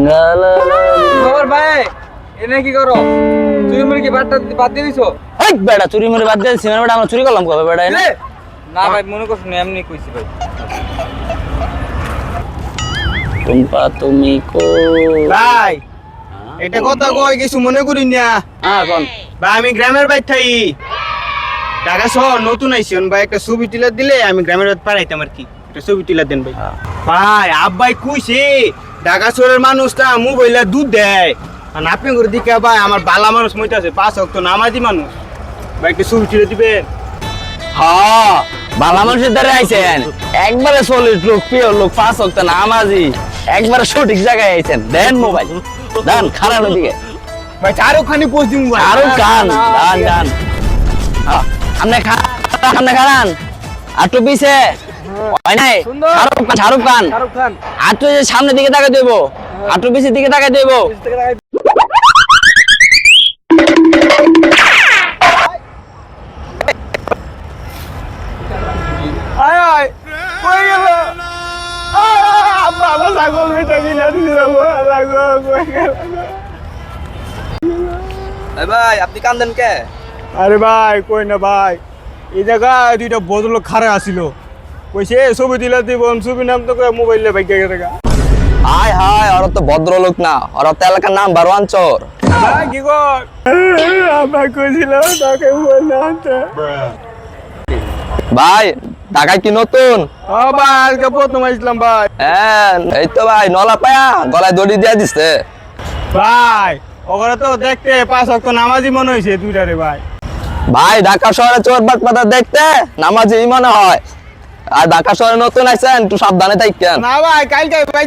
খবর ভাই এনে কি করো চুরি মুড়ি কি বাদ দিয়ে দিছো? এই বেটা চুরি মুড়ি বাদ দিয়ে দিছি মানে বেটা আমরা চুরি করলাম কবে বেটা এনে? না ভাই মনে করছ না এমনি কইছি ভাই। টুম্পা তুমি কো ভাই এটা কথা কই কিছু মনে করি না। হ্যাঁ কোন ভাই আমি গ্রামের বাইর থাই ঢাকা শহর নতুন আইছি ভাই, একটা ছবি তুলে দিলে আমি গ্রামের বাইর পাঠাইতাম আর কি, একটা ছবি তুলে দেন ভাই। ভাই আব্বাই কইছে ঢাকা শহরের মানুষটা মোবাইলে দুধ দেয়, আর আপনি করে দিকে ভাই আমার বালা মানুষ মইতাছে 5 ওয়াক্ত নামাজি মানুষ, ভাই একটা ছবি তুলে দিবেন। হ্যাঁ বালা মানুষের দ্বারা আইছেন একবারে সলিড লোক পিওর লোক 5 ওয়াক্ত নামাজি একবারে সঠিক জায়গায় আইছেন। দেন মোবাইল দেন খারাপ দিকে ভাই চারও খানি পোস্ট দিমু ভাই। আরো কান দান দান আমনে খান আটু পিছে হয় নাই শাহরুখ খান আটু যে সামনের দিকে তাকাই দেবো আটু পিছের দিকে তাকাই দেবো। আয় আয় কই গেল আব্বা আমার ছাগল বেটা কিনা দিল লাগো কই গেল। ভাই আপনি কান্দেন কে? আরে ভাই কই না ভাই, এই জায়গায় দুইটা ভদ্রলোক খাড়া আসিল, কইছে ছবি দিলা দিব, ছবি নাম তো মোবাইলে ভাই গেছে গা। হায় হায় ওরা তো ভদ্রলোক না, ওরা তো এলাকার নাম বারোয়ান চোর। ভাই কি কর আমরা কইছিল তাকে বলতে আনতে। ভাই ঢাকায় কি নতুন? ও ভাই আজকে প্রথম আসলাম ভাই। হ্যাঁ এই তো ভাই নলা পায়া গলায় দড়ি দিয়ে দিচ্ছে। ভাই ওরা তো দেখতে 5 ওয়াক্ত নামাজি মনে হইছে দুইটারে ভাই। ভাই ঢাকা শহরে চোর বাটপাতা দেখতে নামাজি মনে হয়, আর ঢাকা শহরে নতুন আইছেন একটু সাবধানে থাকেন। না ভাই কালকে ভাই